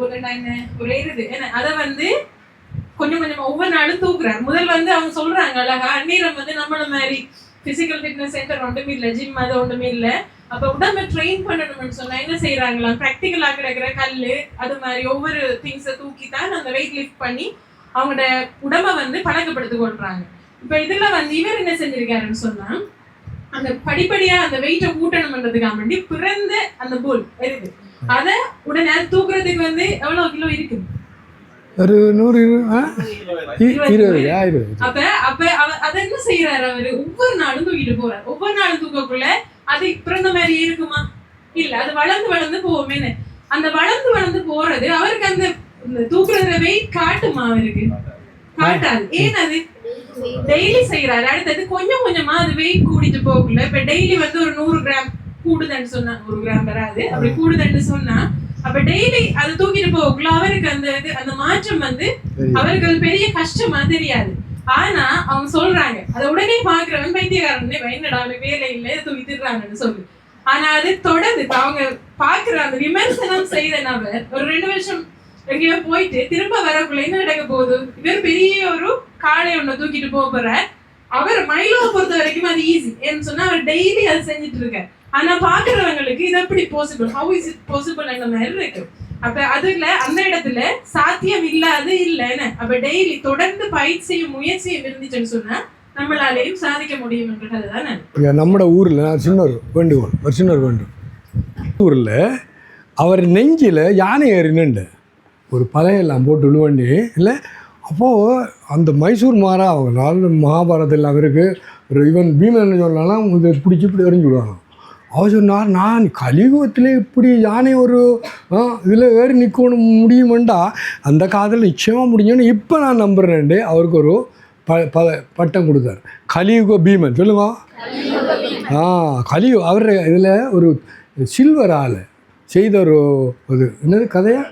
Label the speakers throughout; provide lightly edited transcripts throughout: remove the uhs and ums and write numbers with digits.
Speaker 1: போல என்ன ஒரே இது ஏன்னா அதை வந்து கொஞ்சம் கொஞ்சம் ஒவ்வொரு நாளும் தூக்குறாரு. முதல் வந்து அவங்க சொல்றாங்க அழகா அந்நீரம் வந்து நம்மள மாதிரி பிசிக்கல் ஃபிட்னஸ் சென்டர் ஒன்றுமே இல்லை, ஜிம் அது ஒன்றுமே இல்லை. அப்ப உடம்பை ட்ரெயின் பண்ணணும்னு சொன்னா என்ன செய்யறாங்களாம், ப்ராக்டிக்கலா கிடக்கிற கல்லு அது மாதிரி ஒவ்வொரு திங்ஸை தூக்கி தான் அந்த வெயிட் லிஃப்ட் பண்ணி அவங்களோட உடம்பை வந்து பழக்கப்படுத்திக் கொள்றாங்க. இப்ப இதுல வந்து இவர் என்ன செஞ்சிருக்காருன்னு சொன்னா அந்த படிப்படியா அந்த வெயிட்டை கூட்டணும்ன்றதுக்காக வேண்டி பிறந்த அந்த போல் இருக்கு அதை உடனே தூக்குறதுக்கு வந்து எவ்வளவு கிலோ இருக்கு,
Speaker 2: ஒரு 120.
Speaker 1: அப்ப அப்ப அதை என்ன செய்யறாரு அவரு, ஒவ்வொரு நாளும் தூக்கிட்டு போறாரு. ஒவ்வொரு நாளும் தூக்கக்குள்ள அது பிறந்த மாதிரி இருக்குமா இல்ல, அது வளர்ந்து வளர்ந்து போவோமே. அந்த வளர்ந்து வளர்ந்து போறது அவருக்கு அந்த தூக்குறதுல வெயிட் காட்டுமா, அவருக்கு காட்டாது. ஏன் அது டெய்லி செய்யறாரு. அடுத்தது கொஞ்சம் கொஞ்சமா அது வெயிட் கூடிட்டு போகல. இப்ப டெய்லி வந்து ஒரு 100 கிராம் கூடுதன்னு சொன்னா 1 கிராம் வராது, அப்படி கூடுதன்னு சொன்னா அப்ப டெய்லி அது தூக்கிட்டு போகல அவருக்கு அந்த அந்த மாற்றம் வந்து அவருக்கு அது பெரிய கஷ்டமா தெரியாது. ஆனா அவங்க சொல்றாங்க அதை உடனே பாக்குறவன் பைத்தியக்காரன், என்னடா வேலை இல்லை தூக்கி திடுறாங்கன்னு சொல்லு. ஆனா அது தொடர்ந்து அவங்க பாக்குற அந்த விமர்சனம் செய்த நபர் ஒரு 2 வருஷம் எங்கேயோ போயிட்டு திரும்ப வரக்குள்ள என்ன நடக்க போகுது, இவர் பெரிய ஒரு காளை ஒண்ணு தூக்கிட்டு போற. அவர் மைலோவை பொறுத்த வரைக்கும் அது ஈஸி ஏன்னு சொன்னா அவர் டெய்லி அதை செஞ்சுட்டு இருக்காரு. ஆனா பாக்குறவங்களுக்கு இது எப்படி possible, how is it possible என்ற மாதிரி இருக்கு. அப்ப அதுல அந்த இடத்துல சாத்தியம் இல்லாது இல்லைன்னு அப்ப டெய்லி தொடர்ந்து பயிற்சியும் முயற்சியும் இருந்துச்சுன்னு சொன்னா நம்மளாலேயும் சாதிக்க முடியும்ன்றது தானே.
Speaker 2: நம்ம ஊர்ல சின்ன ஒரு வேண்டுகோள் ஊர்ல அவர் நெஞ்சில் யானை ஏறினுண்டு ஒரு பழையெல்லாம் போட்டு விழுவண்டி இல்லை. அப்போது அந்த மைசூர் மாறா அவங்க நாலு மகாபாரதத்தில் அவருக்கு ஒரு இவன் பீமன் சொன்னாலும் இதை பிடிச்சி இப்படி எறிஞ்சு விடுவாங்க. அவர் சொன்னார், நான் கலியுகத்தில் இப்படி யானை ஒரு இதில் ஏறி நிற்கணும் முடியுமெண்டா அந்த காதல் நிச்சயமாக முடியும்னு இப்போ நான் நம்புகிறேன்ட்டு அவருக்கு ஒரு பட்டம் கொடுத்தார், கலியுக பீமன். சொல்லுங்க. கலியுக அவர் இதில் ஒரு சில்வரால் செய்த ஒரு இது என்னது கதையா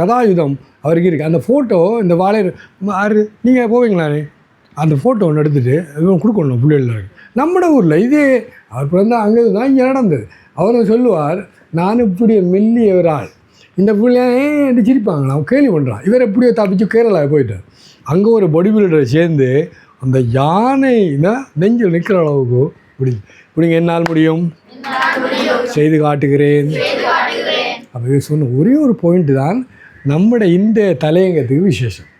Speaker 2: கதாயுதம் அவருக்கு இருக்குது. அந்த ஃபோட்டோ இந்த வாழை ஆறு நீங்கள் போவீங்களானே அந்த ஃபோட்டோ ஒன்று எடுத்துகிட்டு இவன் கொடுக்கணும் பிள்ளைகள். நம்ம ஊரில் இதே அவர் பிறந்த அங்கே தான் இங்கே நடந்தது. அவர் சொல்லுவார், நான் இப்படி மெல்லியவரால் இந்த பிள்ளையே சிரிப்பாங்களா அவன் கேள்வி பண்ணுறான். இவர் எப்படியோ தப்பிச்சு கேரளா போயிட்டார். அங்கே ஒரு பாடி பில்டரை சேர்ந்து அந்த யானை நெஞ்சில் நிற்கிற அளவுக்கு இப்படிங்க என்னால் முடியும் செய்து காட்டுகிறேன். அப்போ சொன்ன ஒரே ஒரு பாயிண்ட் தான் நம்மட இந்த தலையங்கத்துக்கு விசேஷம்,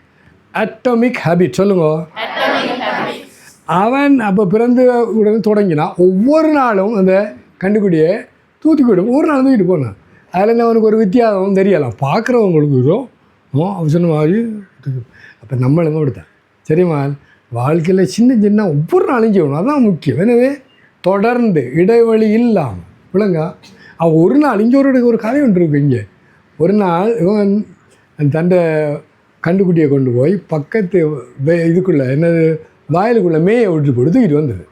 Speaker 2: அட்டாமிக் ஹேபிட். சொல்லுங்க. அவன் அப்போ பிறந்து உடனே தொடங்கினா ஒவ்வொரு நாளும் அந்த கண்டுக்குடியை தூத்துக்குடி ஒவ்வொரு நாளும் தூக்கிட்டு போனான். அதில் அவனுக்கு ஒரு வித்தியாசம் தெரியலாம் பார்க்குறவங்களுக்கு வரும். அவன் சொன்ன மாதிரி அப்போ நம்மளும் கொடுத்தான் சரிம்மா. வாழ்க்கையில் சின்ன சின்ன ஒவ்வொரு நாளும் செய்யணும், அதுதான் முக்கியம். எனவே தொடர்ந்து இடைவெளி இல்லாமல் விளங்கா. அவன் ஒரு நாள் இங்கே ஒரு கதை ஒன்று இருக்கு. இங்கே ஒரு நாள் இவன் தண்டை கண்டுக்குட்டியை கொண்டு போய் பக்கத்து இதுக்குள்ளே என்னது வாயிலுக்குள்ளே மேயை விட்டு போட்டு தூக்கிட்டு வந்தது.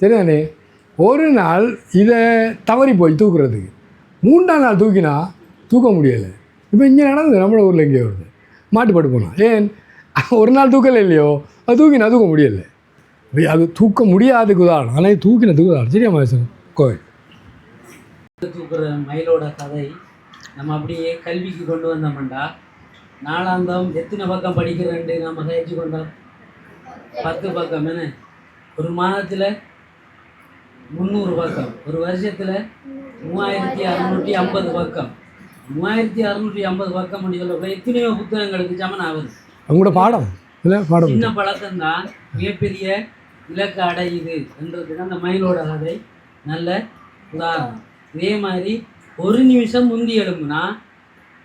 Speaker 2: சரிதானே. ஒரு நாள் இதை தவறி போய் தூக்குறதுக்கு 3ஆம் நாள் தூக்கினா தூக்க முடியலை. இப்போ இங்கே நடந்தது நம்மளோட ஊரில் இங்கே வருது மாட்டுப்பட்டு போனான். ஏன் ஒரு நாள் தூக்கலை இல்லையோ, அது தூக்கினா தூக்க முடியலை. அது தூக்க முடியாதுக்கு உதாரணம், ஆனால் தூக்கினதுக்கு உதாரணம். சரியா மகேசன் கோவில்
Speaker 3: தூக்குற மயிலோட கதை நம்ம அப்படியே கல்விக்கு கொண்டு வந்தோம்டா நாளாந்தம் எத்தனை பக்கம் படிக்கிறேன்ட்டு நம்ம கழிச்சு கொண்டோம் 10 பக்கம். என்ன ஒரு மாதத்தில் 300 பக்கம், ஒரு வருஷத்தில் 3650 பக்கம். 3650 பக்கம் முடியல எத்தனையோ புத்தகங்களுக்கு சமன் ஆகுது. அவங்களோட பாடம் சின்ன பழக்கம்தான் மிகப்பெரிய இலக்கு அடையுது என்றதுக்கு அந்த மயிலோட கதை நல்ல உதாரணம். இதே மாதிரி ஒரு நிமிஷம் முந்தி எழும்புனா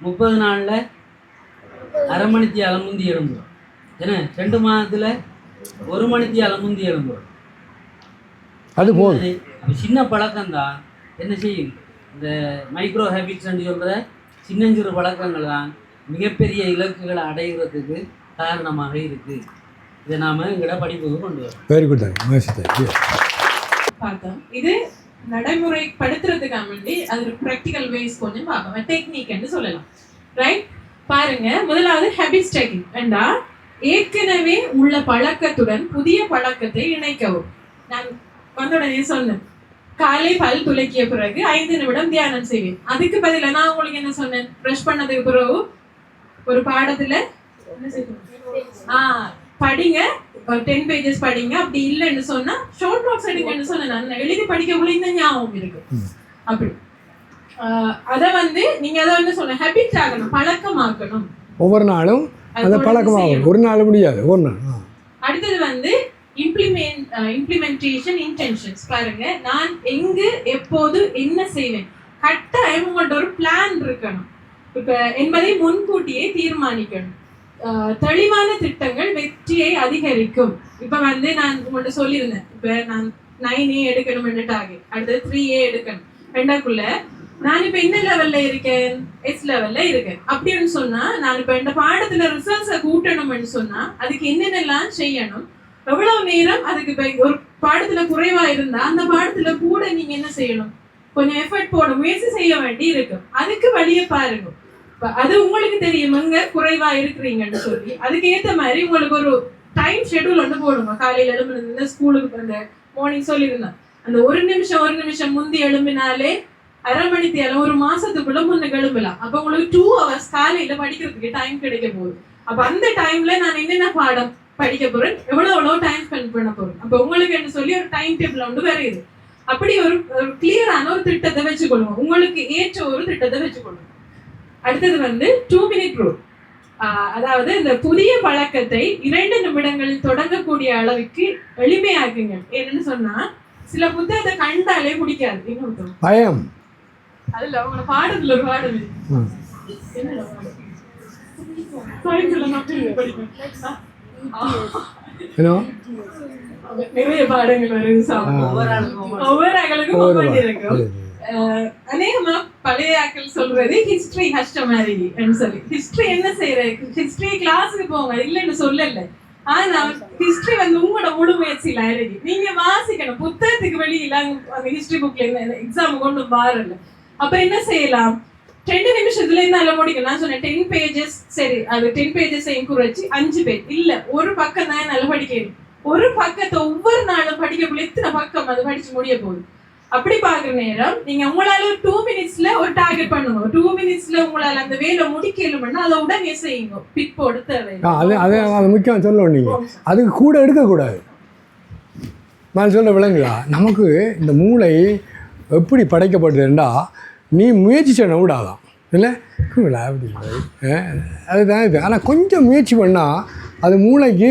Speaker 3: 30 நாளில் அரை மணித்தியாலம் முந்தி எழும்புறோம். ஏன்னா 2 மாதத்தில் 1 மணித்தியாலம் முந்தி எழும்புறோம். அது போதும். சின்ன பழக்கம்தான் என்ன செய்யும், இந்த மைக்ரோ ஹேபிட்ஸ் சொல்கிற சின்னஞ்சிறு பழக்கங்கள் தான் மிகப்பெரிய இலக்குகளை அடைகிறதுக்கு காரணமாக இருக்குது. இதை நாம் எங்களோட படிப்புக்கு கொண்டு வரோம்.
Speaker 2: Very good.
Speaker 1: பார்த்தோம் இது நடைமுறைப்படுத்துறதுக்காக வேண்டி அது ப்ராக்டிக்கல் வேஸ் கொஞ்சம் பார்ப்போம், டெக்னிக்னு சொல்லலாம். ரைட். பாருங்க, முதலாவது ஹேபிட் ஸ்டேக்கிங் என்றா ஏற்கனவே உள்ள பழக்கத்துடன் புதிய பழக்கத்தை இணைக்கவும். நான் வந்தோடனே சொன்னேன், காலை பல் துலக்கிய பிறகு 5 நிமிடம் தியானம் செய்வேன். அதுக்கு பதிலா நான் உங்களுக்கு என்ன சொன்னேன், ப்ரஷ் பண்ணதுக்கு பிறகு ஒரு பாடத்துல படிங்க, 10 pages படிங்க. அப்படி இல்லைன்னு சொன்னா ஷார்ட் நோட்ஸ் எடுங்கன்னு சொன்னேன். நான் எழுதி படிக்கக்குள்ள இந்த ஞாபகம் இருக்கு. அப்படி அதை நீங்க அதை சொன்ன ஹேபிட் ஆகணும், பழக்கமாக்கணும்.
Speaker 2: ஒவ்வொரு நாளும் அதை பழக்கமாகணும். ஒரு நாள் முடியாது, ஒரு நாள்.
Speaker 1: அடுத்தது இம்ப்ளிமெண்டேஷன் இன்டென்ஷன்ஸ். பாருங்க, நான் எங்கு எப்போது என்ன செய்வேன், கட்டாயம் உங்கள்ட்ட ஒரு பிளான் இருக்கணும் என்பதை முன்கூட்டியே தீர்மானிக்கணும். தெளிவான திட்டங்கள் வெற்றியை அதிகரிக்கும். இப்ப நான் உங்கள்ட்ட சொல்லியிருந்தேன், இப்ப நான் 9A எடுக்கணும், அடுத்தது 3A எடுக்கணும். ரெண்டாக்குள்ள நான் இப்ப என்ன லெவல்ல இருக்கேன், எஸ் லெவல்ல இருக்கேன். அப்படின்னு சொன்னா நான் இப்ப இந்த பாடத்துல ரிசல்ட்ஸை கூட்டணும்னு சொன்னா அதுக்கு என்னென்னலாம் செய்யணும், எவ்வளவு நேரம் அதுக்கு இப்ப ஒரு பாடத்துல குறைவா இருந்தா அந்த பாடத்துல கூட நீங்க என்ன செய்யணும், கொஞ்சம் எஃபர்ட் போட முயற்சி செய்ய வேண்டி இருக்கும். அதுக்கு வழியை பாருங்க. அது உங்களுக்கு தெரியும் எங்க குறைவா இருக்கிறீங்கன்னு சொல்லி அதுக்கு ஏத்த மாதிரி உங்களுக்கு ஒரு டைம் ஷெட்யூல் போடுங்க. காலையில எழும்புனது ஸ்கூலுக்கு அந்த மார்னிங் சொல்லியிருந்தேன், அந்த ஒரு நிமிஷம் முந்தி எழும்பினாலே அரை மணி தேரம் ஒரு மாசத்துக்குள்ள முன்னுக்கு எழும்பலாம். அப்ப உங்களுக்கு 2 hours காலையில படிக்கிறதுக்கு டைம் கிடைக்க போகுது. அப்ப அந்த டைம்ல நான் என்னென்ன பாடம் படிக்க போறேன், எவ்வளவு டைம் ஸ்பெண்ட் பண்ண போறேன், அப்ப உங்களுக்கு என்ன சொல்லி ஒரு டைம் டேபிள் வரையுது. அப்படி ஒரு கிளியரான ஒரு திட்டத்தை வச்சுக்கொள்ளுங்க, உங்களுக்கு ஏற்ற ஒரு திட்டத்தை வச்சுக்கொள்ளுங்க. அடுத்தது 2 minute rule. அதாவது இந்த புதிய பழக்கத்தை 2 நிமிடங்களில் தொடங்கக்கூடிய அளவுக்கு எளிமையாக்குங்க. என்னன்னு சொன்னா சில புத்தகத்தை கண்டாலே பிடிக்காது, இன்னொரு பயம். அதுல அவங்க பாடத்துல ஒரு பாடம் நிறைய பாடங்கள் வருது. ஒவ்வொரு ஆக்களுக்கும் ஒவ்வொரு இருக்கும். அநேகமா பழைய ஆக்கள் சொல்றது ஹிஸ்டரி கஷ்டமாரி சொல்லி, ஹிஸ்டரி என்ன செய்யறது, ஹிஸ்டரி கிளாஸுக்கு போங்க இல்லைன்னு சொல்லல. ஆனா ஹிஸ்டரி உங்களோட முழு முயற்சியில இருக்கு, நீங்க வாசிக்கணும். புத்தகத்துக்கு வெளியில அந்த ஹிஸ்டரி புக்ல எக்ஸாம் கொண்டு மாறல. அப்ப என்ன செய்யலாம், 2 நிமிஷத்துல என்னால முடிக்கும். நான் சொன்னேன் 10 pages, சரி அது 10 pages குறைச்சி 5 பேஜ் இல்ல, ஒரு பக்கம் தான் என்னால படிக்கணும். ஒரு பக்கத்தை ஒவ்வொரு நாளும் படிக்கக்குள்ள எத்தனை பக்கம் அது படிச்சு முடிய போகுது. அப்படி பாக்குற நேரம் நீங்க உங்களால 2 minutesல ஒரு டார்கெட் பண்ணுங்க. 2 minutesல உங்களால அந்த வேலை முடிக்கலும்னா அதை உடனே செய்யுங்க. பிட் போட தேவை.
Speaker 2: அது முக்கியம் சொல்லணும். நீங்க அதுக்கு கூட எடுக்கக்கூடாது. நான் சொல்ல விளங்குதா, நமக்கு இந்த மூளை எப்படி படைக்கப்படுதுன்னா நீ முயற்சி செய்ய விடாதான் இல்லை அப்படி அதுதான் இது. ஆனால் கொஞ்சம் முயற்சி பண்ணால் அது மூளைக்கு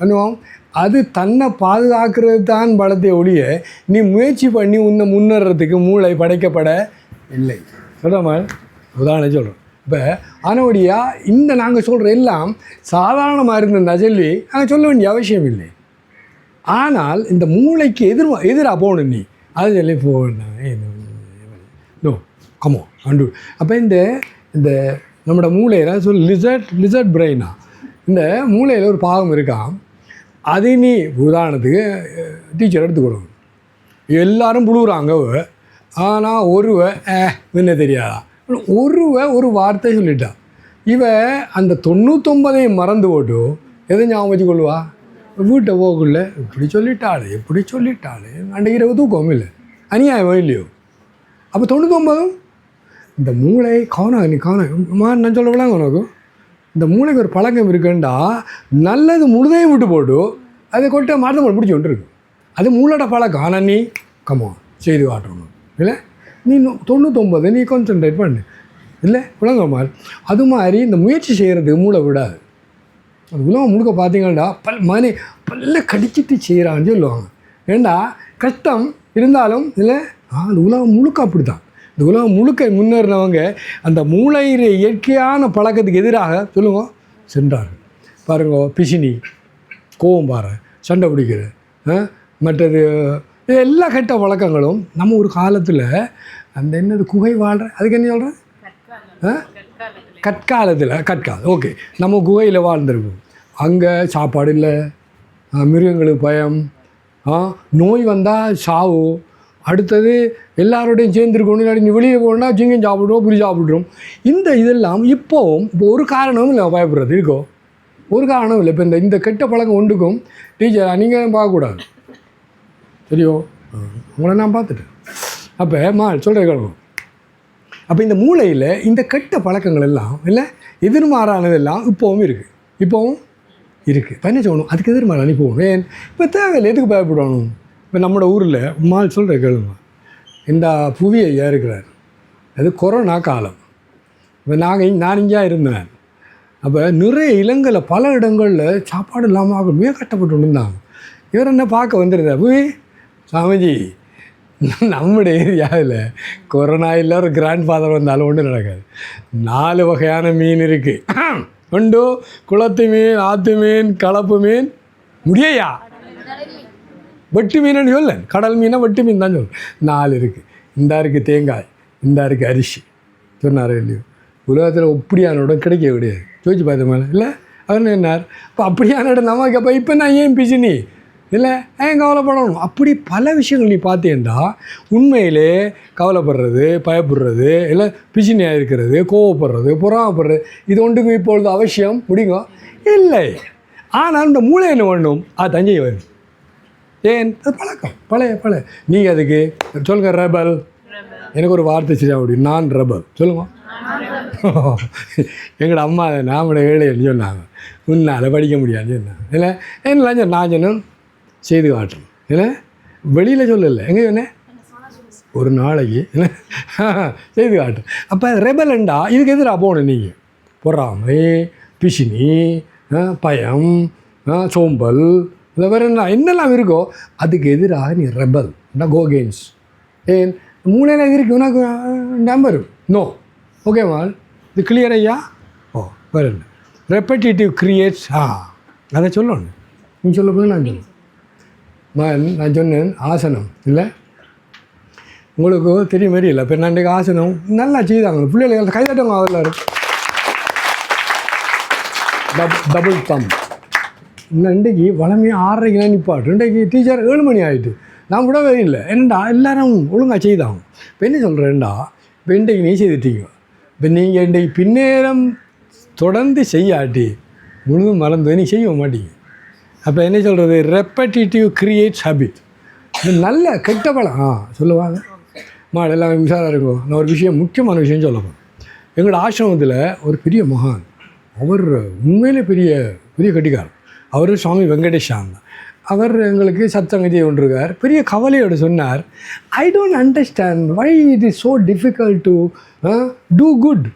Speaker 2: அனுபவம், அது தன்னை பாதுகாக்கிறது தான் பலத்தை ஒழிய நீ முயற்சி பண்ணி உன்னை முன்னேறதுக்கு மூளை படைக்கப்பட இல்லை. சொல்கிறோமா, உதாரணம் சொல்கிறோம். இப்போ ஆனவடியாக இந்த நாங்கள் சொல்கிற எல்லாம் சாதாரணமாக இருந்ததுன்னா சொல்லி நாங்கள் சொல்ல வேண்டிய அவசியம் இல்லை. ஆனால் இந்த மூளைக்கு எதிராக போகணும் நீ அது சொல்லி போகணும். கமோ அண்டு அப்போ இந்த நம்மளோட மூளையில் லிசர்ட் பிரெயினா இந்த மூளையில் ஒரு பாகம் இருக்கான். அது நீ உதாரணத்துக்கு டீச்சர் எடுத்துக்கொடுங்க, எல்லாரும் புழுகுறாங்க. ஆனால் என்ன தெரியாதா, ஒரு வார்த்தை சொல்லிட்டா இவ அந்த 99 மறந்து போட்டு எதை ஞாபகம் வச்சு கொள்வா, வீட்டை போகக்குள்ள இப்படி சொல்லிட்டாளே அன்றைக்கு இரவு தூக்கம் இல்லை, அநியாயம் இல்லையோ. அப்போ 99 இந்த மூளை கவனம் நான் சொல்ல விடாங்க உனக்கு. இந்த மூளைக்கு ஒரு பழக்கம் இருக்குண்டா நல்லது முழுதையும் விட்டு போட்டு அதை கொட்ட மாற்றம் பிடிச்சி கொண்டுருக்கு. அது மூளோட பழக்கம். ஆனால் நீ செய்து காட்டணும் இல்லை, நீ 99 நீ கான்சன்ட்ரேட் பண்ணு இல்லை விளங்கம்மா. அது மாதிரி இந்த முயற்சி செய்கிறதுக்கு மூளை விடாது. அது உலகம் முழுக்க பார்த்தீங்கன்னா பல்ல கடிச்சிட்டு செய்கிறான்னு சொல்லுவாங்க. ஏண்டா கஷ்டம் இருந்தாலும் இல்லை, அந்த உலகம் முழுக்க அப்படி தான். இந்த உலகம் முழுக்க முன்னேறினவங்க அந்த மூளையிற இயற்கையான பழக்கத்துக்கு எதிராக சொல்லுங்க சென்றார்கள். பாருங்க, பிசினி, கோவம் பாரு, சண்டை பிடிக்கிறது, மற்றது இது எல்லா கெட்ட பழக்கங்களும் நம்ம ஒரு காலத்தில் அந்த என்னது குகை வாழ்கிற அதுக்கு என்ன சொல்கிறேன் கற்காலம் ஓகே, நம்ம குகையில் வாழ்ந்துருக்கோம். அங்கே சாப்பாடு இல்லை, மிருகங்களுக்கு பயம், நோய் வந்தால் சாவு, அடுத்தது எல்லாரோடையும் சேர்ந்துருக்கணும், இல்லாட்டி நீ வெளியே போகணுன்னா சிங்கம் சாப்பிட்றோம் புளி சாப்பிட்றோம். இதெல்லாம் இப்போவும் இப்போ ஒரு காரணமும் இல்லை பயப்படுறது இருக்கோ, ஒரு காரணம் இல்லை. இப்போ இந்த கெட்ட பழக்கம் ஒன்றுக்கும் டீச்சர் நீங்கள் பார்க்கக்கூடாது தெரியும். உங்களை நான் பார்த்துட்டேன். அப்போ சொல்கிற கேளுங்க. அப்போ இந்த மூளையில் இந்த கெட்ட பழக்கங்கள் எல்லாம் இல்லை எதிர்மாறானதெல்லாம் இப்போவும் இருக்குது. இப்போ என்ன சொல்லணும், அதுக்கு எதிர்மாறான போகணும். ஏன் இப்போ தேவையில்லை, எதுக்கு பயப்படணும்? இப்போ நம்மளோட ஊரில் சொல்கிற கேளுங்க. இந்த புவி ஐயா இருக்கிறார், அது கொரோனா காலம். இப்போ நான் இங்கே இருந்தேன். அப்போ நிறைய இலங்கையில் பல இடங்களில் சாப்பாடு இல்லாமல் மிக கஷ்டப்பட்டு இருந்தாங்க. இவர் என்ன பார்க்க வந்துருந்தா, புவி சாமிஜி நம்முடைய ஏரியாவில் கொரோனா இல்லை ஒரு கிராண்ட் ஃபாதர் வந்தாலும் ஒன்றும் நடக்காது. 4 வகையான மீன் இருக்குது. உண்டு குளத்து மீன், ஆற்று மீன், கலப்பு மீன், முடியா வெட்டு மீன் சொல்ல, கடல் மீனை வெட்டு மீன் தான் சொல்ல. 4 இருக்குது. இந்தா இருக்குது தேங்காய், இந்தா இருக்குது அரிசி. சொன்னார் இல்லையோ, உலகத்தில் அப்படியான இடம் கிடைக்க கிடையாது. ஜோதிச்சு பார்த்த மேலே இல்லை அவர் என்னார். இப்போ அப்படியான இடம் நமக்கு அப்போ இப்போ நான் ஏன் பிசினி இல்லை ஏன் கவலைப்படணும்? அப்படி பல விஷயங்கள் நீ பார்த்தேன்டா உண்மையிலே கவலைப்படுறது, பயப்படுறது, இல்லை பிசினியாக இருக்கிறது, கோவப்படுறது, பொறாமப்படுறது இது ஒன்றுக்கும் இப்பொழுது அவசியம் முடியுங்க இல்லை. ஆனால் இந்த மூளை என்ன பண்ணும், அது தஞ்சை வரும். ஏன் அது பழக்கம், பழைய நீங்கள் அதுக்கு சொல்லுங்க ரெபல். எனக்கு ஒரு வார்த்தை சரியா முடியும், நான் ரெபல் சொல்லுங்க. எங்களோட அம்மா நாமளோட ஏழைன்னு சொன்னாங்க, உன்னால் படிக்க முடியாதுன்னு சொன்னாங்க. இல்லை என்ன நான் சொன்னேன் செய்து காட்டுறேன். இல்லை வெளியில் சொல்லலை, எங்கே சொன்னேன் ஒரு நாளைக்கு இல்லை செய்து காட்டுறேன். அப்போ ரெபலண்டா இதுக்கு எதிராக போகணும். நீங்கள் பொறாமை, பிசினி, பயம், சோம்பல், இல்லை வேறு என்னெல்லாம் இருக்கோ அதுக்கு எதிராக நீ ரெபல் கோகெயின்ஸ். ஏன் மூளையில் இருக்கு உனக்கு நம்பர் நோ. ஓகேவா, இது கிளியர் ஐயா? ஓ வேறு என்ன ரெப்படிட்டிவ் கிரியேட்ஸ். அதை சொல்லணும். நீ சொல்ல போது நான் சொன்னேன் ஆசனம் இல்லை உங்களுக்கு தெரிய மாதிரி இல்லை. இப்போ நான் ஆசனம் நல்லா செய்தாங்க பிள்ளைகள் கைதட்டவங்க அதில் டபுள் தம். இன்றைக்கு வளமையாக 6:30 நிப்பாட்டு. இன்றைக்கு டீச்சர் 7 மணி ஆகிட்டு நான் விடவே இல்லை. என்னண்டா எல்லோரும் ஒழுங்காக செய்தாங்க. இப்போ என்ன சொல்கிறேன்டா, இப்போ இன்றைக்கு நீ செய்துட்டீங்க. இப்போ நீங்கள் இன்றைக்கு பின்னேரம் தொடர்ந்து செய்யாட்டி முழுதும் மறந்து நீ செய்ய மாட்டீங்க. அப்போ என்ன சொல்கிறது, ரெப்படிட்டிவ் கிரியேட்ஸ் ஹேபிட். இது நல்ல கெட்ட பழம். சொல்லுவாங்க எல்லாம் விசாரம் இருக்கும். நான் ஒரு விஷயம், முக்கியமான விஷயம் சொல்லப்போம். எங்களோட ஆசிரமத்தில் ஒரு பெரிய மகான், அவர் உண்மையிலே பெரிய கட்டிக்காரர். அவர் சுவாமி வெங்கடேஷான். அவர் எங்களுக்கு சத்சங்கத்தை கொண்டிருக்கார். பெரிய கவலையோடு சொன்னார், I don't understand why it is so difficult to do good.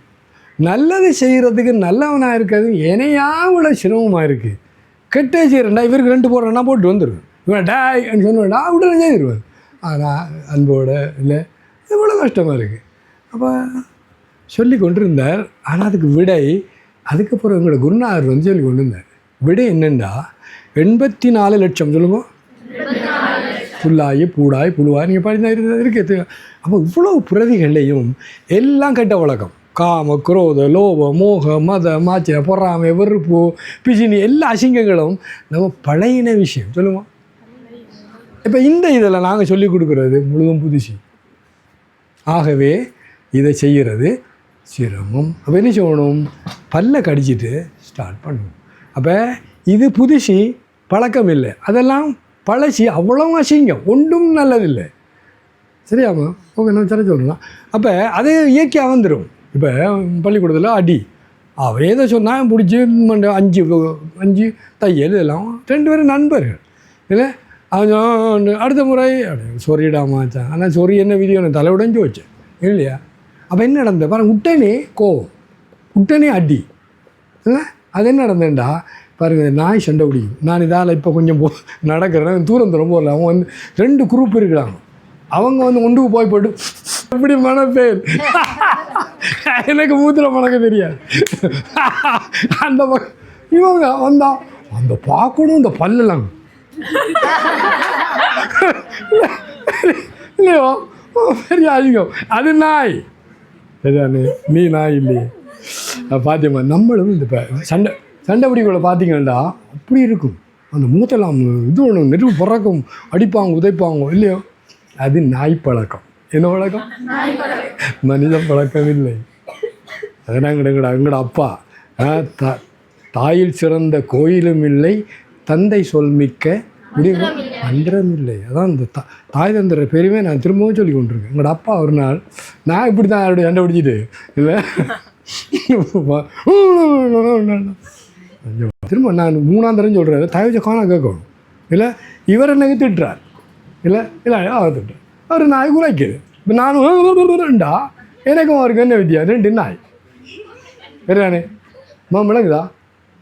Speaker 2: நல்லது செய்கிறதுக்கு நல்லவனாக இருக்கிறது என்னையாவோட சிரமமாக இருக்குது. கெட்ட செய்கிறேன்டா இவருக்கு 2 போடுறேன்னா போட்டு வந்துடுவேன். இவன் டாய் அப்படின்னு சொன்னா உடனே செய்திருவேன். ஆனால் அன்போட இல்லை இவ்வளோ கஷ்டமாக இருக்குது. அப்போ சொல்லி கொண்டிருந்தார். ஆனால் அதுக்கு விடை அதுக்கப்புறம் எங்களோட குருநாதர் வந்து சொல்லி கொண்டு இருந்தார். விடை என்னென்னா 84 லட்சம் சொல்லுங்க புல்லாயி பூடாய் புழுவாய் நீங்கள் படித்தா இருக்குது. அப்போ இவ்வளோ பிறவிகளையும் எல்லாம் கெட்ட வழக்கம், காம, குரோத, லோப, மோக, மத, மாச்ச, பொறாமை, வெறுப்பு, பிசினி எல்லா அசிங்கங்களும் நம்ம பழையின விஷயம் சொல்லுவோம். இப்போ இந்த இதில் நாங்கள் சொல்லிக் கொடுக்குறது முழுதும் புதுசு. ஆகவே இதை செய்கிறது சிரமம். அப்போ என்ன செய்யணும், பல்ல கடிச்சிட்டு ஸ்டார்ட் பண்ணணும். அப்போ இது புதுசு பழக்கம் இல்லை, அதெல்லாம் பழசி அவ்வளோ அசிங்கம், ஒன்றும் நல்லதில்லை. சரியாமா? ஓகே, நான் சரி சொல்லலாம். அப்போ அது இயற்கையாக வந்துடும். இப்போ பள்ளிக்கூடத்தில் அடி அவன் ஏதோ சொன்னால் பிடிச்சி 5 தையல் இதெல்லாம் 2 பேரும் நண்பர்கள் இல்லை. அவன் அடுத்த முறை சொரிடாமாச்சான். ஆனால் சொறி என்ன விதியோ நான் தலை உடைஞ்சு வச்சேன் இல்லையா? அப்போ என்ன நடந்தது பாருங்கள், உடனே கோவம், உடனே அடி இல்லை. அது என்ன நடந்தேன்டா பாருங்கள், நாய் சண்டை பிடிக்கும். நான் இதால் இப்போ கொஞ்சம் நடக்கிறேன், தூரம் போகல. அவன் வந்து 2 குரூப் இருக்கிறாங்க. அவங்க வந்து ஒன்றுக்கு போட்டு எப்படி மணப்பேன் எனக்கு மூத்திர மணக்க தெரியாது. அந்த இவங்க வந்தா அந்த பார்க்கணும் இந்த பல்லெல்லாம் இல்லையோ பெரிய அதிகம். அது நாய் சரியானே, நீ நாய் இல்லையே. பார்த்தீங்க நம்மளும் இந்த சண்டை பிடிக்குள்ள பார்த்தீங்கன்னா அப்படி இருக்கும். அந்த மூத்தெல்லாம் இது ஒன்று நெருப்பு பிறக்கும், அடிப்பாங்க உதைப்பாங்க இல்லையோ. அது நாய் பழக்கம். என்ன பழக்கம்? மனித பழக்கம் இல்லை. அதனால் எங்களோட அப்பா தாயில் சிறந்த கோயிலும் இல்லை, தந்தை சொல்மிக்க முடியும் மந்திரம் இல்லை. அதான் இந்த தாய் தந்திர பெருமே நான் திரும்பவும் சொல்லி கொண்டிருக்கேன். எங்களோட அப்பா ஒரு நாள் நான் இப்படி தான் அப்படி சண்டை பிடிச்சிட்டு இல்லை திரும்ப நான் 3ஆம் தரம் சொல்கிறாரு தயவுச்சு காணா கேட்கணும் இல்லை இவர் என்னங்க திட்டுறார் இல்லை இல்லை அவர் திட்டுறார் அவர் நாய் குறைக்குது. இப்போ நானும்டா எனக்கும் அவருக்கு என்ன வித்தியாசம் 2 நாய் சரிதானே விளங்குதா?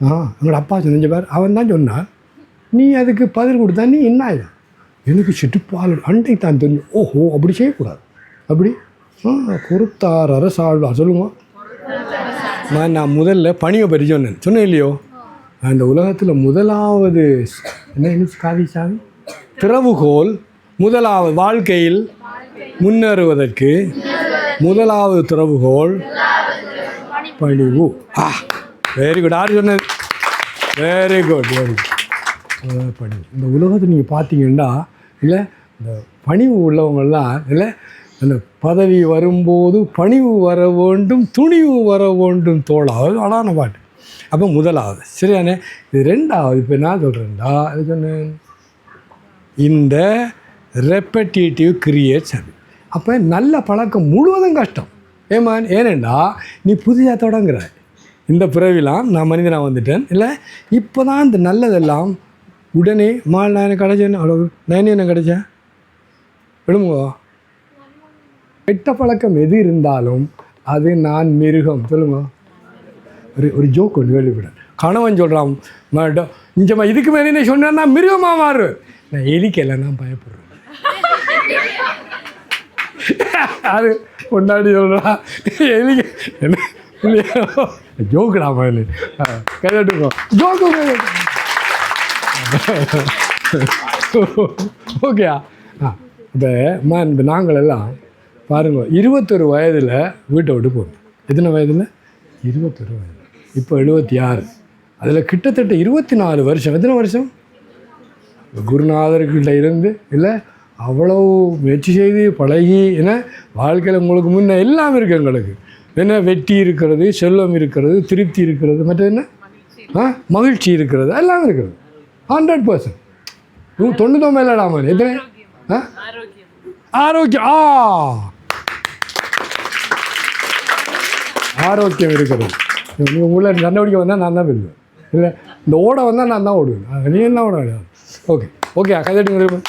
Speaker 2: எங்களோட அப்பா சொன்ன பேர் அவன் தான் சொன்னான் நீ அதுக்கு பதில் கொடுத்தா நீ என்ன ஆயிடும் எனக்கு சிட்டுப்பால் அண்டை தான் தெரியும். ஓஹோ அப்படி செய்யக்கூடாது அப்படி பொறுத்தார் அரசாழ்வா சொல்லுங்க. நான் முதல்ல பணியை பற்றி சொன்னேன் இல்லையோ? அந்த உலகத்தில் முதலாவது என்ன காவிசாமி திறவுகோல் முதலாவது வாழ்க்கையில் முன்னேறுவதற்கு முதலாவது திறவுகோல் பணிவு. Very good. யார் சொன்னது? Very good very good. பணிவு. இந்த உலகத்தை நீங்கள் பார்த்தீங்கன்னா இல்லை இந்த பணிவு உள்ளவங்கள்லாம் இல்லை அந்த பதவி வரும்போது பணிவு வர வேண்டும் துணிவு வர வேண்டும் தோழாவது அழகான பாட்டு. அப்போ முதலாவது சரியானே. இது 2வது இப்போ என்ன சொல்கிறேன்டா அது சொன்னேன் இந்த ரெப்படேட்டிவ் கிரியேட்ஸ் அது. அப்போ நல்ல பழக்கம் முழுவதும் கஷ்டம் ஏனேண்டா நீ புதிதாக தொடங்குற இந்த பிறவிலாம் நான் மனிதனாக வந்துட்டேன் இல்லை இப்போ தான் இந்த நல்லதெல்லாம் உடனே நான் எனக்கு கிடைச்சேன்னு அவ்வளோ நான் என்ன கிடைச்சேன் விடுமுங்க. கெட்ட பழக்கம் எது இருந்தாலும் அது நான் மிருகம் சொல்லுங்க. ஒரு ஜோக் ஒன்று கேள்விப்பட்டேன். கணவன் சொல்கிறான் நிஜமா இதுக்கு மேலே என்ன சொன்னேன்னா மிருகமாக மாறுவேன். நான் எலிக்கெல்லாம் நான் பயப்படுறேன். அது கொண்டாடி சொல்கிறான் எலிக்க என்ன ஜோக்குடா மாதிரி கையட்டுக்கோ ஜோக்கு ஓகேயா? இப்போ இப்போ நாங்களெல்லாம் பாருங்க 21 வயதில் வீட்டை விட்டு போகணும். எத்தனை வயதில்? 21 வயது. இப்போ 76. அதில் கிட்டத்தட்ட 24 வருஷம். எத்தனை வருஷம்? குருநாதர்கிட்ட இருந்து இல்லை அவ்வளோ முயற்சி செய்து பழகி என்ன வாழ்க்கையில் உங்களுக்கு முன்னே எல்லாம் இருக்குது. எங்களுக்கு என்ன வெற்றி இருக்கிறது, செல்வம் இருக்கிறது, திருப்தி இருக்கிறது, மற்ற என்ன மகிழ்ச்சி இருக்கிறது, எல்லாம் இருக்கிறது. 100%. 99 இல்லடாமா எத்தனை? ஆரோக்கியம் ஆரோக்கியம் இருக்கிறது. நீங்கள் உள்ள நடவடிக்கை வந்தால் நான் தான் வெல்வேன் இல்லை இந்த ஓட வந்தால் நான் தான் ஓடுவேன். நீ என்ன ஓட கிடையாது. ஓகே கைதட்டுங்க.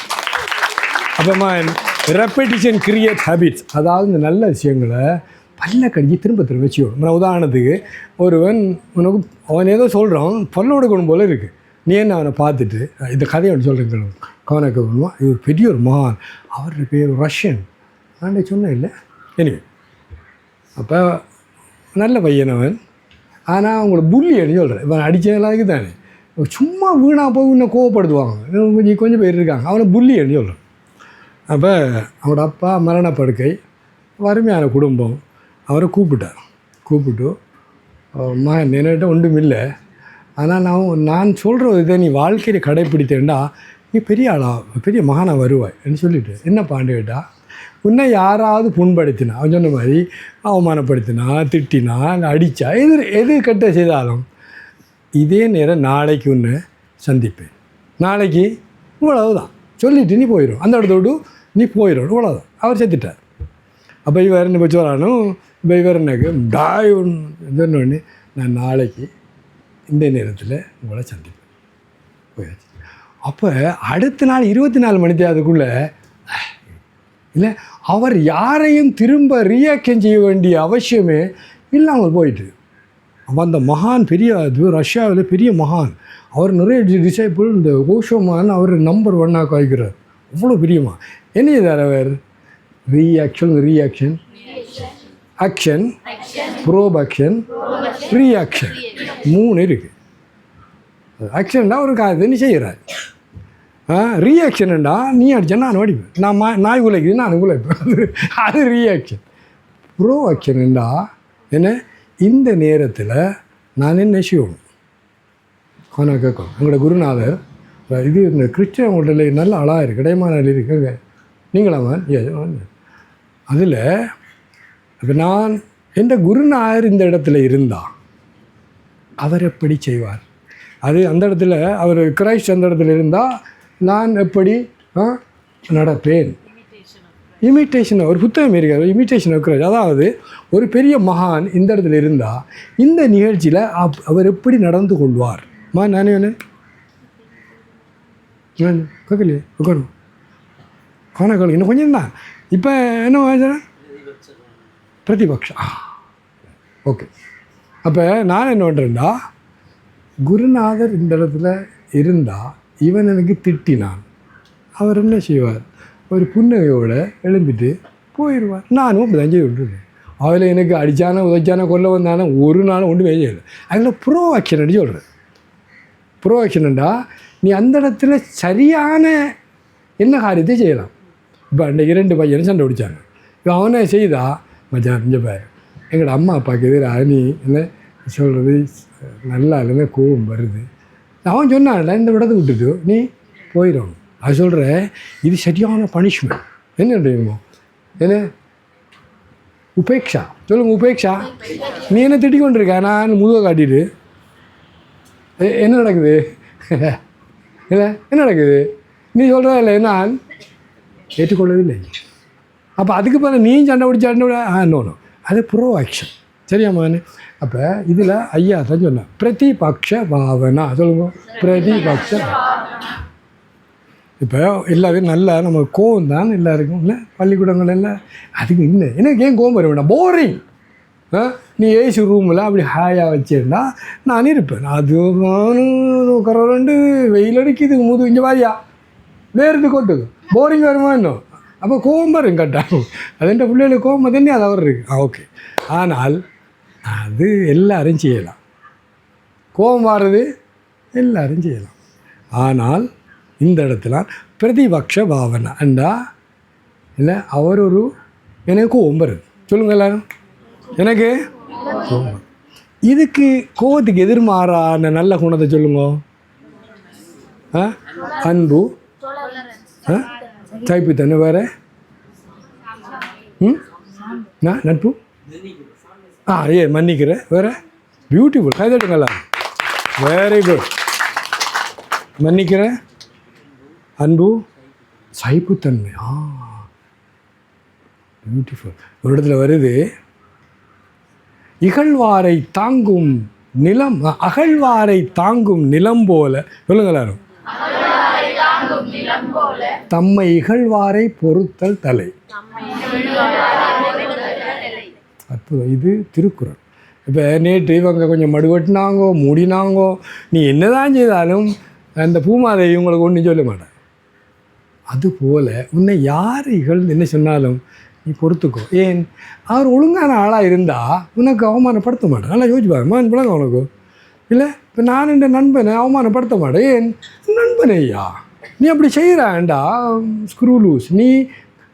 Speaker 2: அப்புறமா ரெப்படிஷன் கிரியேட் ஹேபிட்ஸ். அதாவது இந்த நல்ல விஷயங்களை பல்ல கடிச்சு திரும்ப வச்சுக்கணும். உதாரணத்துக்கு ஒருவன் உனக்கு அவன் ஏதோ சொல்கிறான் பல்லோட கொண்டு போல இருக்குது. நீ என்ன அவனை பார்த்துட்டு இந்த கதையை ஒன்று சொல்கிறேன் கவனக்க பண்ணுவான். இவர் பெரிய ஒரு மகான், அவருடைய பேர் ரஷ்யன். நான் சொன்னேன் இல்லை எனவே அப்போ நல்ல பையன் அவன். ஆனால் அவங்கள புள்ளின்னு சொல்கிறேன். இவன் அடித்ததுக்கு தானே சும்மா வீணாக போய் இன்னும் கோவப்படுத்துவாங்க. கொஞ்சம் பேர் இருக்காங்க. அவனை புள்ளின்னு சொல்கிறேன். அப்போ அவனோட அப்பா மரணப்படுக்கை, வறுமையான குடும்பம். அவரை கூப்பிட்டு மகன் என்கிட்ட ஒன்றும் இல்லை, ஆனால் நான் சொல்கிற இதை நீ வாழ்க்கையை கடைப்பிடித்தேன்டா நீ பெரிய ஆளா பெரிய மகானாக வருவாய்ன்னு சொல்லிவிட்டு என்ன பாண்டு கேட்டால் உன்னை யாராவது புண்படுத்தினா அவன் சொன்ன மாதிரி அவமானப்படுத்தினா திட்டினா அடித்தா எது கெட்ட செய்தாலும் இதே நேரம் நாளைக்கு உன்னை சந்திப்பேன், நாளைக்கு இவ்வளவுதான் சொல்லிவிட்டு நீ போயிடும், அந்த இடத்தோடு நீ போயிடும், இவ்வளோதான். அவர் செத்துட்டார். அப்போ இவர் என்ன போச்சு வரானும். இப்போ இவர் எனக்கு டாய் ஒன்று நான் நாளைக்கு இந்த நேரத்தில் உங்களை சந்திப்பேன் போயாச்சு. அப்போ அடுத்த நாள் 24 மணி அதுக்குள்ளே இல்லை அவர் யாரையும் திரும்ப ரியாக்ஷன் செய்ய வேண்டிய அவசியமே இல்லாமல் போயிட்டு. அப்போ அந்த மகான் பெரிய அது ரஷ்யாவில் பெரிய மகான், அவர் நிறைய டிசைபிள் இந்த ஓஷோமான் அவர் நம்பர் 1 வைக்கிறார். அவ்வளோ பிரியமா என்ன செய்தார் அவர்? ரியாக்ஷன் ஆக்ஷன் ப்ரோபக்ஷன் ரியாக்ஷன் 3 இருக்குது. ஆக்ஷன்டா ஒரு காரியத்தை நீ செய்கிறார், ரியாக்ஷன்டா நீ அடித்தா நான் அடிப்பேன், நான் நாய் உழைக்குது நான் உழைப்பேன், அது ரியாக்ஷன். ப்ரோ ஆக்ஷன்டா என்ன இந்த நேரத்தில் நான் என்ன செய்யணும் ஆனால் கேட்கணும். எங்களோட குருநாதர் இது இந்த கிறிஸ்டியன் ஹோட்டலில் நல்ல அழகாக இருக்குது, கிடையமான இருக்குங்க நீங்களாமன் அதில் இப்போ நான் எந்த குருநாதர் இந்த இடத்துல இருந்தால் அவர் எப்படி செய்வார்? அது அந்த இடத்துல அவர் கிரைஸ்ட் அந்த இடத்துல இருந்தால் நான் எப்படி நடப்பேன். இமிட்டேஷன் ஒரு புத்தகம் இருக்காது, இமிட்டேஷன் இருக்கிறது. அதாவது ஒரு பெரிய மகான் இந்த இடத்துல இருந்தால் இந்த நிகழ்ச்சியில் அவர் எப்படி நடந்து கொள்வார். நானே கேட்கலையே உட்காரும் காணக்கால் இன்னும் கொஞ்சம் தான். இப்போ என்ன பிரதிபக்ஷம். ஓகே. அப்போ நான் என்ன பண்ணுறேன்னா, குருநாதர் இந்த இடத்துல இருந்தால் இவன் எனக்கு திட்டினான், அவர் என்ன செய்வார், ஒரு புன்னகையோடு எழும்பிட்டு போயிடுவார். நானும் அப்படி தான் செய்ய விட்டுருக்கேன். அதில் எனக்கு அடித்தானே உதைச்சானே கொல்ல வந்தானே ஒரு நாளும் ஒன்றுமே செய்யலை. அதில் ப்ரோ ஆக்ஷன் அடி சொல்கிறேன். ப்ரோ ஆக்ஷன்டா நீ அந்த இடத்துல சரியான என்ன காரியத்தை செய்யலாம். இப்போ அன்றைக்கு 2 பையனை சண்டை பிடிச்சாங்க. இப்போ அவனை செய்தா மச்சான் இங்கே பாரு, எங்களோட அம்மா அப்பாவுக்கு எதிராக நீ என்ன சொல்கிறது நல்லா இல்லைன்னா கோபம் வருது. அவன் சொன்னான்ல இந்த விடத்தை விட்டுட்டு நீ போயிடணும். அது சொல்கிற இது சரியான பனிஷ்மெண்ட். என்ன தெரியுமோ என்ன உபேக்ஷா சொல்லுங்க. உபேக்ஷா நீ என்ன திட்டி கொண்டிருக்க, நான் முதுக காட்டிட்டு என்ன நடக்குது இல்லை என்ன நடக்குது நீ சொல்கிறதா இல்லை, நான் ஏற்றுக்கொள்ளவில்லை. அப்போ அதுக்கு பிறகு நீ சண்டை பிடிச்சா நோ அது ப்ரோ ஆக்ஷன். சரியாமான்னு. அப்போ இதில் ஐயா தான் சொன்னேன் பிரதிபக்ஷ பாவனா. சொல்லுங்க பிரதிபக்ஷ. இப்போ எல்லாரும் நல்லா நம்ம கோவம் தான் எல்லாருக்கும் இல்லை பள்ளிக்கூடங்கள் எல்லாம். அதுக்கு இல்லை எனக்கு ஏன் கோவம் வர வேண்டாம், போரிங். நீ ஏசி ரூமில் அப்படி ஹாயாக வச்சிருந்தா நான் இருப்பேன். அது கரண்டு வெயில் அடிக்குது முது இங்கே வாரியா வேறுது கொட்டுது போரிங் வருமா இன்னும். அப்போ கோவம் வரும் கட்டாகும். அது என்ற பிள்ளைகளுக்கு கோவம் தானே அது அவர் இருக்கு. ஓகே. ஆனால் அது எல்லாரும் செய்யலாம். கோபம் வர்றது எல்லாரும் செய்யலாம். ஆனால் இந்த இடத்துல பிரதிபக்ஷ பாவனை அண்டா இல்லை அவர் ஒரு எனக்கு கோபம் வருது. சொல்லுங்கள் எல்லாரும் எனக்கு கோபம். இதுக்கு கோபத்துக்கு எதிர்மாறான நல்ல குணத்தை சொல்லுங்க. அன்பு, சைப்புத்தன்மை, வேறு நட்பு, மன்னிக்கிற, வேறு பியூட்டிஃபுல். கைதட்டுங்களா, very good. மன்னிக்கிற, அன்பு, சைப்புத்தன்மை. பியூட்டிஃபுல். ஒரு இடத்துல வருது இகழ்வாரை தாங்கும் நிலம், அகழ்வாரை தாங்கும் நிலம் போல. சொல்லுங்க எல்லாரும். தம்மை இகழ்வாரை பொறுத்தல் தலை. அற்புதம். இது திருக்குறள். இப்போ நேற்று இவங்க கொஞ்சம் மடுவெட்டினாங்கோ மூடினாங்கோ, நீ என்னதான் செய்தாலும் அந்த பூமாதேவி உங்களுக்கு ஒன்றும் சொல்ல மாட்டேன். அதுபோல் உன்னை யார் இகழ்ந்து என்ன சொன்னாலும் நீ பொறுத்துக்கோ. ஏன் அவர் ஒழுங்கான ஆளாக இருந்தால் உனக்கு அவமானப்படுத்த மாட்டேன். நல்லா யோசிச்சு பாருமா பிள்ளைங்க உனக்கு இல்லை. இப்போ நான் இந்த நண்பனை அவமானப்படுத்த மாட்டேன். ஏன் நண்பனே ஐயா நீ அப்படி செய்கிறான்டா ஸ்க்ரூ லூஸ். நீ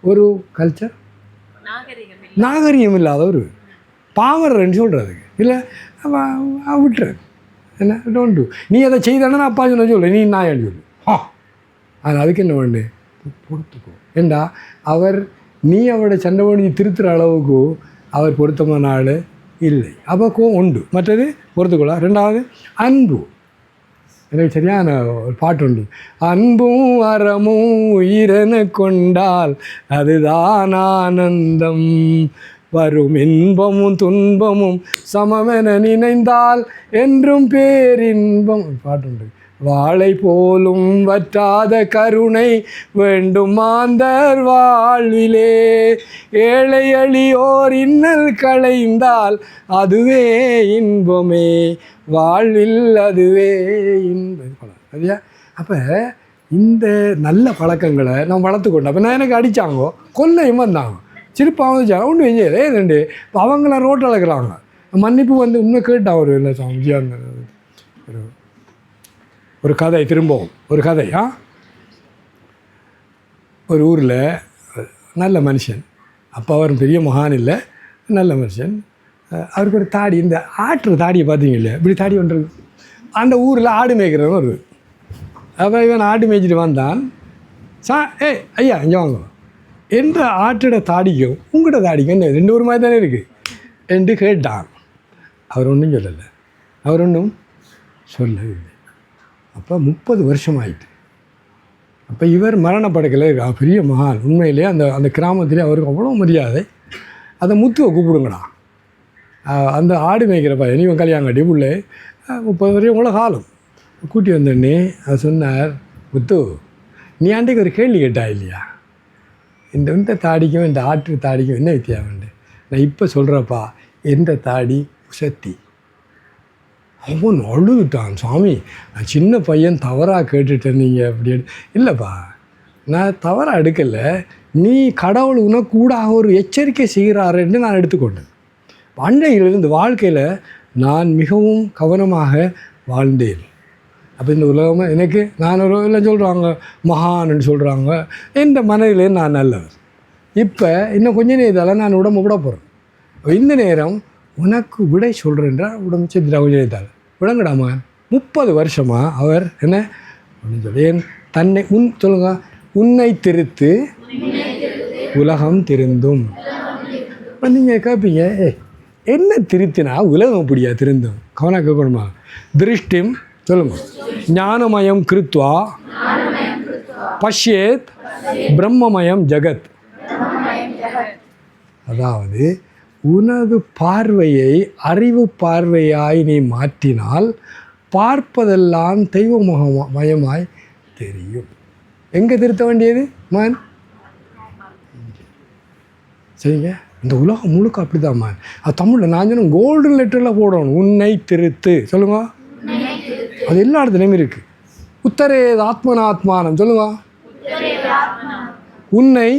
Speaker 2: ஒரு கல்ச்சர் நாகரிகம் இல்லாத ஒரு பாமரன்னு சொல்கிறதுக்கு இல்லை விட்டுறேன். என்ன டோன்ட் டூ. நீ அதை செய்தானே நான் அப்பா சொன்ன சொல்லு, நீ நான் எழுதி சொல்லு. அது அதுக்கு என்ன வேண்டு பொறுத்துக்கோ. ஏண்டா அவர் நீ அவரோட சண்டை பண்ணி திருத்துற அளவுக்கு அவர் பொருத்தமான ஆள் இல்லை. அப்போ உண்டு. மற்றது பொறுத்துக்கொள்ளா. ரெண்டாவது அன்பு. எனக்கு சரியான ஒரு பாட்டு உண்டு. அன்பும் அறமும் உயிரென கொண்டால் அதுதான் ஆனந்தம், வரும் இன்பமும் துன்பமும் சமமென நினைந்தால் என்றும் பேரின்பம். பாட்டு உண்டு. வாழை போலும் வற்றாத கருணை வேண்டும் மாந்தர் வாழ்விலே, ஏழை எளியோர் இன்னல் களைந்தால் அதுவே இன்பமே, வாழ்வில் அதுவே இன்பம். சரியா? அப்போ இந்த நல்ல பழக்கங்களை நம்ம வளர்த்துக்கொண்டோம். அப்போ நான் எனக்கு அடித்தாங்கோ கொல்லையும் வந்தாங்க சிரிப்பாக வச்சாங்க ஒன்று வெஞ்சே ரெண்டு. இப்போ அவங்களாம் ரோட்டில் இருக்கிறாங்க. மன்னிப்பு வந்து உண்மை கேட்டால் ஒரு இல்லை சாமிஜியாக இருந்தது. ஒரு கதை, திரும்பவும் ஒரு கதை. ஒரு ஊரில் நல்ல மனுஷன், அப்போ அவர் பெரிய மகான் இல்லை, நல்ல மனுஷன். அவருக்கு ஒரு தாடி, இந்த ஆட்டுற தாடியை பார்த்தீங்க இல்லையா, இப்படி தாடி ஒன்றது. அந்த ஊரில் ஆடு மேய்க்கிறவன் ஒரு. அப்போ இவன் ஆடு மேய்ச்சிட்டு வந்தான். ஐயா இங்கே வாங்க, எந்த ஆட்டோட தாடிக்கும் உங்களோட தாடிக்கும் என்ன ரெண்டு ஒரு மாதிரி தானே இருக்குது என்று கேட்டான். அவர் ஒன்றும் சொல்லலை, அவர் ஒன்றும் சொல்லவில்லை. அப்போ 30 வருஷம் ஆயிட்டு. அப்போ இவர் மரணப்படுக்கலை பெரிய மகான் உண்மையிலே அந்த அந்த கிராமத்திலே அவருக்கு அவ்வளோ மரியாதை. அதை முத்துவை கூப்பிடுங்கடா, அந்த ஆடு மேய்க்கிற பையன் இவன் கல்யாணம் கட்டி உள்ளே 30 வரையும் உங்கள காலம் கூட்டி வந்தோடனே அது சொன்னார், முத்து நீ அன்றைக்கு ஒரு கேள்வி கேட்டா இல்லையா, இந்த தாடிக்கும் இந்த ஆட்டு தாடிக்கும் என்ன வித்தியாசம்? நான் இப்போ சொல்கிறப்பா, எந்த தாடி சக்தி. அவன் அழுதுட்டான், சாமி நான் சின்ன பையன் தவறாக கேட்டுட்டேன் நீங்கள் அப்படி இல்லைப்பா, நான் தவறாக எடுக்கலை, நீ கடவுள் உனக்கு கூட ஒரு எச்சரிக்கை செய்கிறாருன்னு நான் எடுத்துக்கொண்டேன். அன்றையிலிருந்து வாழ்க்கையில் நான் மிகவும் கவனமாக வாழ்ந்தேன். அப்போ இந்த உலகமாக எனக்கு நான் ஒரு எல்லாம் சொல்கிறாங்க மகான்னு சொல்கிறாங்க, எந்த மனதிலே நான் நல்லவர். இப்போ இன்னும் கொஞ்ச நேரத்தால் நான் உடம்பு விட போகிறேன். இந்த நேரம் உனக்கு விடை சொல்கிறேன்றா உடம்பு செஞ்சுட்டா கொஞ்ச நேரத்தால் விளங்கடாமா. 30 வருஷமாக அவர் என்ன அப்படின்னு சொல்லி தன்னை சொல்லுங்க, உன்னை திருத்து உலகம் திருந்தும். இப்போ நீங்கள் கேட்பீங்க, என்ன திருத்தினா உலகம் அப்படியா திருந்தும்? கவனம் கேட்கணுமா? திருஷ்டிம் சொல்லுங்க, ஞானமயம் கிருத்வா பஷ்யேத் பிரம்மமயம் ஜகத். அதாவது உனது பார்வையை அறிவு பார்வையாய் நீ மாற்றினால் பார்ப்பதெல்லாம் தெய்வமயமாய் தெரியும். எங்கே திருத்த வேண்டியது மான்? சரிங்க, இந்த உலகம் முழுக்க அப்படி தான் மான். அது தமிழில் நான் சொன்ன கோல்டன் லெட்டரில் போடணும், உன்னை திருத்து சொல்லுங்க. அது எல்லா இடத்துலையுமே இருக்குது. உத்தரேது ஆத்மனாத்மானம் சொல்லுங்க. உன்னை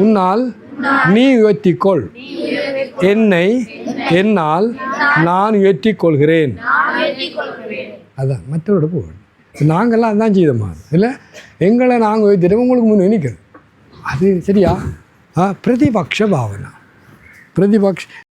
Speaker 2: உன்னால் நீ உயர்த்திக்கொள், என்னை என்னால் நான் உயர்த்திக் கொள்கிறேன். அதான் மற்றவரோட போகணும். நாங்கள்லாம் அதான் செய்தோமா இல்லை, எங்களை நாங்கள் உயர்த்திட்டோம், உங்களுக்கு முன்னே நிற்கிறது. அது சரியா? பிரதிபக்ஷ பாவனா, பிரதிபக்ஷ